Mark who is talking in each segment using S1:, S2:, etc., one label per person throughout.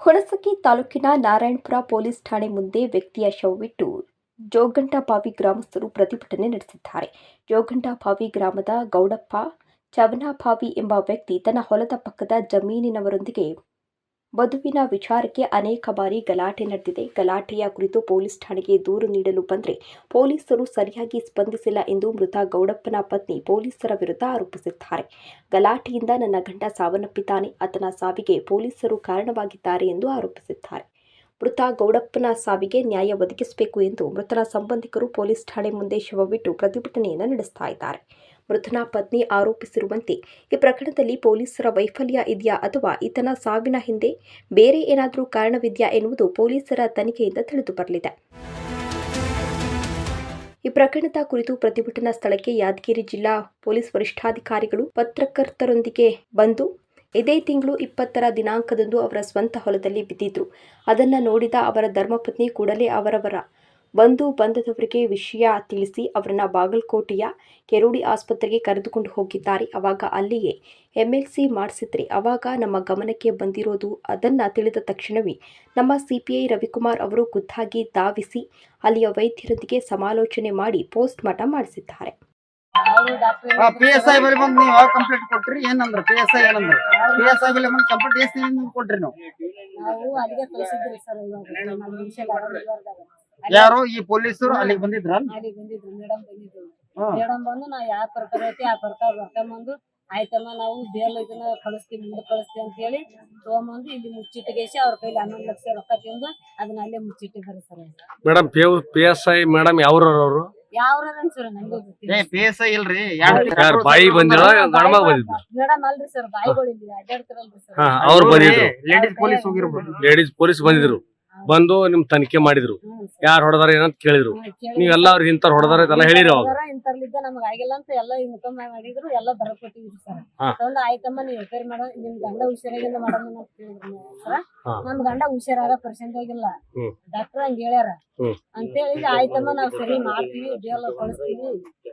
S1: ಹುಣಸಗಿ ತಾಲೂಕಿನ ನಾರಾಯಣಪುರ ಪೊಲೀಸ್ ಠಾಣೆ ಮುಂದೆ ವ್ಯಕ್ತಿಯ ಶವವಿಟ್ಟು ಜೋಗಂಡಬಾವಿ ಗ್ರಾಮಸ್ಥರು ಪ್ರತಿಭಟನೆ ನಡೆಸಿದ್ದಾರೆ. ಜೋಗಂಡಬಾವಿ ಗ್ರಾಮದ ಗೌಡಪ್ಪ ಚವನಬಾವಿ ಎಂಬ ವ್ಯಕ್ತಿ ತನ್ನ ಹೊಲದ ಪಕ್ಕದ ಜಮೀನಿನವರೊಂದಿಗೆ ವಧುವಿನ ವಿಚಾರಕ್ಕೆ ಅನೇಕ ಬಾರಿ ಗಲಾಟೆ ನಡೆದಿದೆ. ಗಲಾಟೆಯ ಕುರಿತು ಪೊಲೀಸ್ ಠಾಣೆಗೆ ದೂರು ನೀಡಲು ಬಂದರೆ ಪೊಲೀಸರು ಸರಿಯಾಗಿ ಸ್ಪಂದಿಸಿಲ್ಲ ಎಂದು ಮೃತ ಗೌಡಪ್ಪನ ಪತ್ನಿ ಪೊಲೀಸರ ವಿರುದ್ಧ ಆರೋಪಿಸಿದ್ದಾರೆ. ಗಲಾಟೆಯಿಂದ ನನ್ನ ಗಂಡ ಸಾವನ್ನಪ್ಪಿದ್ದಾನೆ, ಆತನ ಸಾವಿಗೆ ಪೊಲೀಸರು ಕಾರಣವಾಗಿದ್ದಾರೆ ಎಂದು ಆರೋಪಿಸಿದ್ದಾರೆ. ಮೃತ ಗೌಡಪ್ಪನ ಸಾವಿಗೆ ನ್ಯಾಯ ಒದಗಿಸಬೇಕು ಎಂದು ಮೃತನ ಸಂಬಂಧಿಕರು ಪೊಲೀಸ್ ಠಾಣೆ ಮುಂದೆ ಶವವಿಟ್ಟು ಪ್ರತಿಭಟನೆಯನ್ನು ನಡೆಸ್ತಾ ಇದ್ದಾರೆ. ಮೃತನ ಪತ್ನಿ ಆರೋಪಿಸಿರುವಂತೆ ಈ ಪ್ರಕರಣದಲ್ಲಿ ಪೊಲೀಸರ ವೈಫಲ್ಯ ಇದೆಯಾ ಅಥವಾ ಈತನ ಸಾವಿನ ಹಿಂದೆ ಬೇರೆ ಏನಾದರೂ ಕಾರಣವಿದೆಯಾ ಎನ್ನುವುದು ಪೊಲೀಸರ ತನಿಖೆಯಿಂದ ತಿಳಿದು ಬರಲಿದೆ. ಈ ಪ್ರಕರಣದ ಕುರಿತು ಪ್ರತಿಭಟನಾ ಸ್ಥಳಕ್ಕೆ ಯಾದಗಿರಿ ಜಿಲ್ಲಾ ಪೊಲೀಸ್ ವರಿಷ್ಠಾಧಿಕಾರಿಗಳು ಪತ್ರಕರ್ತರೊಂದಿಗೆ ಬಂದು ಇದೇ ತಿಂಗಳು 20ರ ದಿನಾಂಕದಂದು ಅವರ ಸ್ವಂತ ಹೊಲದಲ್ಲಿ ಬಿದ್ದಿದ್ರು. ಅದನ್ನು ನೋಡಿದ ಅವರ ಧರ್ಮಪತ್ನಿ ಕೂಡಲೇ ಅವರವರ ಬಂಧು ಬಂಧದವರಿಗೆ ವಿಷಯ ತಿಳಿಸಿ ಅವರನ್ನ ಬಾಗಲಕೋಟೆಯ ಕೆರೋಡಿ ಆಸ್ಪತ್ರೆಗೆ ಕರೆದುಕೊಂಡು ಹೋಗಿದ್ದಾರೆ. ಅವಾಗ ಅಲ್ಲಿಯೇ MLC ಮಾಡಿಸಿದ್ರೆ ಅವಾಗ ನಮ್ಮ ಗಮನಕ್ಕೆ ಬಂದಿರೋದು. ಅದನ್ನು ತಿಳಿದ ತಕ್ಷಣವೇ ನಮ್ಮ CPI ರವಿಕುಮಾರ್ ಅವರು ಖುದ್ದಾಗಿ ಧಾವಿಸಿ ಅಲ್ಲಿಯ ವೈದ್ಯರೊಂದಿಗೆ ಸಮಾಲೋಚನೆ ಮಾಡಿ ಪೋಸ್ಟ್ ಮಾರ್ಟಂ ಮಾಡಿಸಿದ್ದಾರೆ.
S2: PSI ಬಳಿ ಬಂದು ನೀವು ಯಾವ ಕಂಪ್ಲೇಂಟ್ ಕೊಟ್ರಿ? ಏನಂದ್ರ PSI ಏನಂದ್ರ? PSI ಬಳಿ ಬಂದು ಕಂಪ್ಲೇಂಟ್ ಎಷ್ಟು ದಿನ ಕೊಟ್ರಿ ನೀವು? ಯಾರು ಈ ಪೊಲೀಸರು ಅಲ್ಲಿಗೆ ಬಂದಿದ್ರ?
S3: ಮೇಡಮ್ ಬಂದು ನಾ ಯಾವ ಪ್ರಕಾರ ಐತಿ ಆ ಪ್ರಕಾರ ರೊಕ್ಕ ಬಂದು ಆಯ್ತಮ್ಮ ನಾವು ಬೇಲ್ ಇದನ್ನ ಕಳಿಸ್ತೀವಿ ಮುಂದೆ ಕಳಿಸ್ತೀವಿ ಅಂತ ಹೇಳಿ ತಗೊಂಬಂದು ಇಲ್ಲಿ ಮುಚ್ಚಿಟ್ಟಿಗೆಸಿ ಅವ್ರ ಕೈಲಿ 11 ಲಕ್ಷ ರೊಕ್ಕ ತಿಂದು ಅದನ್ನ ಅಲ್ಲೇ ಮುಚ್ಚಿಟ್ಟಿದ್ದಾರೆ ಸರ್.
S4: ಮೇಡಮ್ PSI ಮೇಡಮ್ ಯಾವ್ರವ್ರು?
S3: ಯಾವ್ರನ್ ಸರ್ ನಂಗೆ ಗೊತ್ತಿಲ್ಲ.
S2: PSI ಇಲ್ರಿ,
S4: ಬಾಯಿ ಬಂದಿರೋ ಗಣಮಗ ಬಂದಿದ್ರು
S3: ಮೇಡಮ್ ಅಲ್ರಿ ಸರ್, ಬಾಯಿಗಳು ಇಲ್ಲಿ ಅಡ್ಡಾಡ್ತಾರಲ್ರಿ ಸರ್.
S4: ಅವ್ರು ಬಂದಿದ್ರು,
S2: ಲೇಡೀಸ್ ಪೊಲೀಸ್ ಹೋಗಿರ್ಬೋದು.
S4: ಲೇಡೀಸ್ ಪೊಲೀಸ್ ಬಂದಿದ್ರು, ಬಂದು ನಿಮ್ ತನಿಖೆ ಮಾಡಿದ್ರು. ಯಾರು ಹೊಡೆದಾರ ಏನಂತ ಕೇಳಿದ್ರು. ನೀವೆಲ್ಲ ಅವ್ರಿಗೆ ಇಂತರ ಹೊಡೆದಾರ ಇದೆಲ್ಲ ಹೇಳಿರಿ. ಅವಾಗ
S3: ಇಂತರ್ಲಿದ್ದ ನಮಗ್ ಆಗಿಲ್ಲ ಅಂತ ಎಲ್ಲ ಇನ್ಕಮ್ ಮಾಡಿದ್ರು, ಎಲ್ಲ ಬರಕೊಟ್ಟಿದ್ರಿ ಸರ್. ತಗೊಂಡು ಆಯ್ತಮ್ಮ ನೀವು ರಿಪೇರ್ ಮಾಡೋ ನಿಮ್ ಗಂಡ ಹುಷಾರಾಗಿಲ್ಲ ಮಾಡಮ್ ಅಂತ ಹೇಳಿದ್ರು ಸರ್. ನಮ್ ಗಂಡ ಹುಷಾರಾಗ ಪರ್ಸೆಂಟ್ ಆಗಿಲ್ಲ, ಡಾಕ್ಟರ್ ಹಂಗ ಹೇಳ್ಯಾರ ಅಂತ ಹೇಳಿ ಆಯ್ತಮ್ಮ ನಾವ್ ಸರಿ ಮಾಡ್ತೀವಿ ಬೇಲ್ ಕಳಿಸ್ತೀವಿ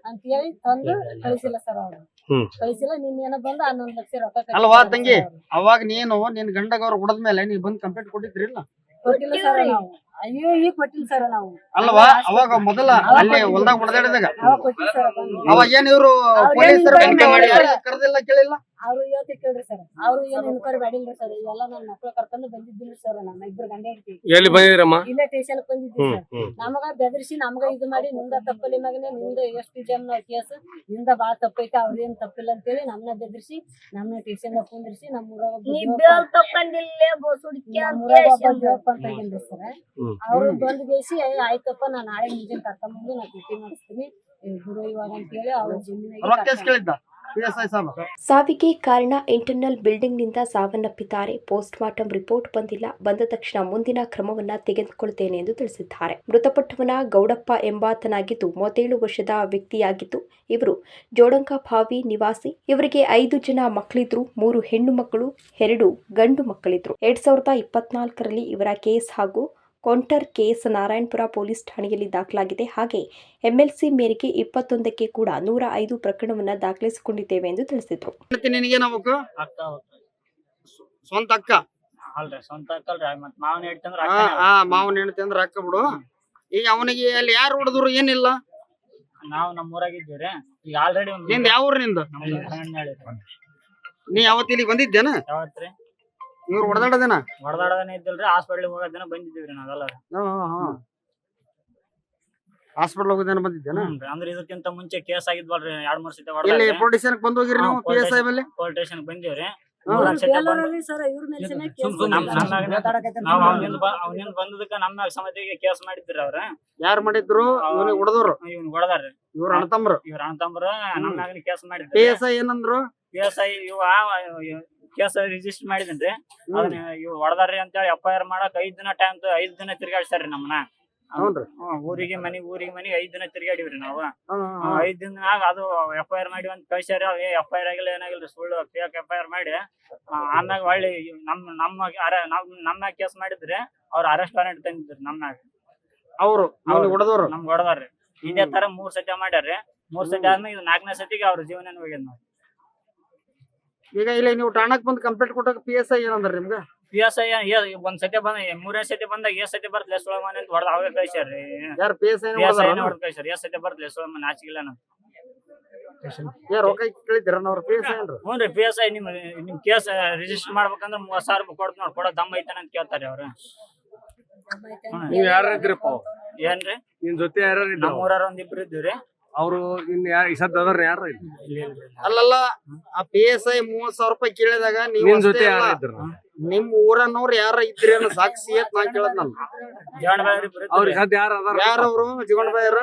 S3: ಅಂತ ಹೇಳಿ ತಂದು ಕಳಿಸಿಲ್ಲ ಸರ್. ಅವ್ರು ಕಳಿಸಿಲ್ಲ. ನಿನ್ನೇನ ಬಂದು 11 ಲಕ್ಷ ರೊಕ್ಕ
S2: ಅಲ್ವಾ ತಂಗಿ? ಅವಾಗ ನೀನು ನಿನ್ ಗಂಡಗ ಅವ್ರು ಹೊಡೆದ್ಮೇಲೆ ನೀವ್ ಬಂದ್ ಕಂಪ್ಲೇಂಟ್ ಕೊಟ್ಟಿದ್ರಿಲ್ಲ?
S3: ಕೊಟ್ಟಿಲ್ಲ ಸರ್ ನಾವು. ಅಯ್ಯೋ ಈಗ ಕೊಟ್ಟಿಲ್ಲ ಸರ್ ನಾವು.
S2: ಅಲ್ವಾ? ಅವಾಗ ಮೊದಲ ಅಲ್ಲಿ ಹೊಲ್ದಾಗ ಹೊಡೆದಾಡಿದಾಗ
S3: ಕೊಟ್ಟಿಲ್ಲ ಸರ್.
S2: ಅವಾಗ ಏನ್ ಇವ್ರು ಪೊಲೀಸರು ಕರೆದಿಲ್ಲ, ಕೇಳಿಲ್ಲ?
S3: ಅವ್ರು ಇವತ್ತು ಕೇಳ್ರಿ ಸರ್, ಅವ್ರು ಏನು ಇನ್ಕ್ವೈರಿ ಮಾಡಿಲ್ರಿ ಸರ್. ಇವೆಲ್ಲ ನನ್ನ ಮಕ್ಳು ಕರ್ಕೊಂಡು ಬಂದಿದ್ದೀನಿ ಸರ್. ನಮ್ಮ ಇಬ್ರು ಗಂಡ ಇರ್ತೀವಿ
S4: ಎಲ್ಲಿ ಬಂದಿದ್ರಮ್ಮ?
S3: ಇಲ್ಲೇ ಸ್ಟೇಷನ್ ಬಂದಿದ್ದೀವಿ ಸರ್. ನಮಗ ಬೆದರ್ಸಿ ನಮಗ ಇದು ಮಾಡಿ ನಿಂದ ತಪ್ಪಲಿ ಮಗನೇ, ನಿಂದ ಎಷ್ಟು ಜನ ಕೇಸ್ ನಿಂದ ಬಾಳ ತಪ್ಪೈತೆ, ಅವ್ರೇನ್ ತಪ್ಪಿಲ್ಲ ಅಂತೇಳಿ ನಮ್ಮನ್ನ ಬೆದರ್ಸಿ ನಮ್ಮನ್ನ ಸ್ಟೇಷನ್ ಕುಂದಿರ್ಸಿ ನಮ್ಮೂರಾಗ ಸರ್. ಅವ್ರು ಬಂದ್ ಬೇಸಿ ಆಯ್ತಪ್ಪ ನಾ ನಾಳೆ ಮುಂಜಾನೆ ಕರ್ಕೊಂಡ್ಬಂದು ನಾ ಭೇಟಿ ಮಾಡಿಸ್ತೀನಿ ಗುರು ಇವಾಗ ಅಂತ ಹೇಳಿ ಅವ್ರ ಜಮೀನಿಗೆ
S1: ಸಾವಿಗೆ ಕಾರಣ ಇಂಟರ್ನಲ್ ಬಿಲ್ಡಿಂಗ್ನಿಂದ ಸಾವನ್ನಪ್ಪಿದ್ದಾರೆ. ಪೋಸ್ಟ್ ಮಾರ್ಟಂ ರಿಪೋರ್ಟ್ ಬಂದಿಲ್ಲ, ಬಂದ ತಕ್ಷಣ ಮುಂದಿನ ಕ್ರಮವನ್ನ ತೆಗೆದುಕೊಳ್ತೇನೆ ಎಂದು ತಿಳಿಸಿದ್ದಾರೆ. ಮೃತಪಟ್ಟವನ ಗೌಡಪ್ಪ ಎಂಬಾತನಾಗಿದ್ದು 37 ವರ್ಷದ ವ್ಯಕ್ತಿಯಾಗಿದ್ದು ಇವರು ಜೋಡಂಕಬಾವಿ ನಿವಾಸಿ. ಇವರಿಗೆ 5 ಜನ ಮಕ್ಕಳಿದ್ರು, 3 ಹೆಣ್ಣು ಮಕ್ಕಳು, 2 ಗಂಡು ಮಕ್ಕಳಿದ್ರು. 2024ರಲ್ಲಿ ಇವರ ಕೇಸ್ ಹಾಗೂ ಕೌಂಟರ್ ಕೇಸ್ ನಾರಾಯಣಪುರ ಪೊಲೀಸ್ ಠಾಣೆಯಲ್ಲಿ ದಾಖಲಾಗಿದೆ. ಹಾಗೆ MLC ಮೇರೆಗೆ 21ಕ್ಕೆ ಕೂಡ 105 ಪ್ರಕರಣವನ್ನ ದಾಖಲಿಸಿಕೊಂಡಿದ್ದೇವೆ ಎಂದು ತಿಳಿಸಿದ್ರು.
S2: ಸ್ವಂತ ಅಕ್ಕ
S5: ಅಲ್ರಿ, ಸ್ವಂತ ಅಕ್ಕ ಅಲ್ರಿ, ಮತ್ ಮಾವನ ಹೇಳ್ತಂದ್ರ
S2: ಮಾವನ ಹೆಣ್ತಿ ಅಂದ್ರ ಅಕ್ಕ ಬಿಡು. ಈಗ ಅವನಿಗೆ ಅಲ್ಲಿ ಯಾರು ಹೊಡೆದ್ರು? ಏನಿಲ್ಲ,
S5: ನಾವು ನಮ್ಮ ಊರಾಗ ಇದ್ದೀವ್ರಿ. ಈಗ ಆಲ್ರೆಡಿ
S2: ನಿಂದ ಯಾವ ಊರು? ನಿಂದ ನೀ ಯಾವತ್ತ ಇಲ್ಲಿಗೆ ಬಂದಿದ್ದೇನ?
S5: ಯಾವತ್ರಿ
S2: ಇವ್ರು ಹೊಡೆದಾಡದೇನ?
S5: ಹೊಡೆದಾಡದನ ಇದ್ದಿಲ್ರಿ, ಹಾಸ್ಪಿಟ್ಲಿಗೆ ಹೋಗೋದನ ಬಂದಿದ್ದೀವ್ರಿ ನಾವೆಲ್ಲ.
S2: ಹಾಸ್ಪಿಟಲ್ ಹೋಗೋದೇನ ಬಂದಿದ್ದೇನ?
S5: ಅಂದ್ರೆ ಇದಕ್ಕಿಂತ ಮುಂಚೆ ಕೇಸ್ ಆಗಿದ್ವಲ್ರಿ, 2-3 ಸತಿ
S2: ಇಲ್ಲಿ ಪೊಲೀಸ್ ಸ್ಟೇಷನ್ ಬಂದ್ ಹೋಗಿರಿ ನೀವು? PSI ಮೇಲೆ
S5: ಪೊಲೀಸ್ ಸ್ಟೇಷನ್ ಬಂದಿವ್ರಿ. ಅವನಿಂದ ಬಂದದಕ್ಕ ನಮ್ಮ ಸಮಿತಿಗೆ ಕೇಸ್ ಮಾಡಿದ್ರಿ. ಅವ್ರ
S2: ಯಾರು ಮಾಡಿದ್ರು? ಹೊಡೆದವ್ರು
S5: ಇವ್ನ ಹೊಡೆದಾರ್ರಿ.
S2: ಇವ್ರ ಅಣ್ಣತಂಬ್ರು
S5: ನಮ್ಮ ಮ್ಯಾಗ ಕೇಸ್ ಮಾಡಿದ್ರು.
S2: PSI ಏನಂದ್ರು?
S5: PSI ಇವ ಕೇಸ್ ರಿಜಿಸ್ಟರ್ ಮಾಡಿದನ್ರಿ. ಅದನ್ನ ಇವ್ ಹೊಡೆದಾರ್ರಿ ಅಂತ ಹೇಳಿ FIR ಮಾಡಕ್ 5 ದಿನ ಟೈಮ್ 5 ದಿನ ತಿರ್ಗಾಡ್ಸಾರ್ರಿ ನಮ್ಮನ್ನ. ಊರಿಗೆ ಮನಿಗ್ 5 ದಿನ ತಿರ್ಗಾಡಿವ್ರಿ ನಾವು. 5 ದಿನದಾಗ ಅದು FIR ಮಾಡಿ ಅಂತ ಕಳ್ಸ್ಯಾರ. FIR ಆಗಿಲ್ಲ, ಏನಾಗಿಲ್ರಿ, ಸುಳ್ಳು ಫೇಕ್ FIR ಮಾಡಿ ಆಮ್ಯಾಗ ಒಳ್ಳೆ ನಮ್ಮ ಕೇಸ್ ಮಾಡಿದ್ರಿ. ಅವ್ರ ಅರೆಸ್ಟ್ ವಾರೆಂಟ್ ತಂದಿದ್ರಿ ನಮ್ನಾಗ.
S2: ಅವ್ರು ಹೊಡೆದವ್ರು
S5: ನಮ್ಗೆ ಹೊಡೆದಾರ್ರಿ. ಇದೇ ತರ 3 ಸತಿ ಮಾಡ್ಯಾರ್ರಿ. 3 ಸತಿ ಆದ್ಮೇಲೆ ಇದು 4ನೇ ಸತಿಗೆ ಅವ್ರ ಜೀವನ ಹೋಗ್ಯದ. ನಾವು
S2: ಈಗ ಇಲ್ಲಿ ನೀವು ಠಾಣಕ್ ಬಂದು ಕಂಪ್ಲೇಂಟ್ ಕೊಟ್ಟಾಗ PSI ಏನಂದ್ರ ನಿಮ್ಗ?
S5: PSI ಒಂದ್ ಸತಿ ಬಂದ 3ನೇ ಸತಿ ಬಂದಾಗ ಎಷ್ಟ್ ಸತಿ ಬರ್ತಲೆ ಸುಳಮನೆ ಅಂತ ಹೊಡೆದ ಅವಾಗ ಕಳ್ಸ್ಯಾರ್ರಿ
S2: ಯಾರು PSI
S5: PSI ಹೊಡೆದ ಕಳ್ಸ್ಯಾರ ಎಷ್ಟ್ ಸತಿ ಬರ್ತಲೆ ಸುಳಮನೆ ಆಚಿಗಿಲ್ಲ ನಾನು
S2: ಯಾರು ರೊಕ್ಕ ಕೇಳಿದ್ರ ಅವ್ರ PSI ಏನ್ರಿ
S5: ಹ್ಞೂನ್ರಿ PSI ನಿಮ್ ಕೇಸ್ ರಿಜಿಸ್ಟರ್ ಮಾಡ್ಬೇಕಂದ್ರ 30,000 ರೂಪಾಯಿ ಕೊಡ್ತ ನೋಡ್ ಕೊಡೋ ದಮ್ಮ ಐತನ ಅಂತ ಕೇಳ್ತಾರಿ ಅವ್ರು
S4: ನೀವ್ ಯಾರ ಇದ್ರಿಪ್ಪ
S5: ಏನ್ರಿ
S4: ನಿನ್ ಜೊತೆ ಯಾರು ಇದ್ರು
S5: ನಮ್ಮೂರಾರ ಒಂದ್ ಇಬ್ರು ಇದ್ದೀವ್ರಿ
S4: ಅವ್ರು ಇನ್ ಈ ಸದ್ ಅದಾರ ಯಾರ
S2: ಅಲ್ಲಲ್ಲ ಆ PSI 30,000 ರೂಪಾಯಿ ಕೇಳಿದಾಗ ನೀವು
S4: ನಿನ್
S2: ಅಷ್ಟೇ
S4: ಜೊತೆ
S2: ಅಲ್ಲ,
S4: ಯಾರ ಇದ್ರು
S2: ನಿಮ್ ಊರನ್ನವ್ರು ಯಾರ ಇದ್ರಿ ಅನ್ನೋ ಸಾಕ್ಷಿ ಅಂತ ನಾ ಕೇಳದ್ ನಾನು
S5: ಜವಣ ಬಾಯ್ರಿ ಇಬ್ರು
S4: ಅವ್ರಿಗೆ ಸದ್ ಯಾರ ಅದಾರ
S2: ಯಾರವ್ರು ಜೀವನ್ ಬಾಯ್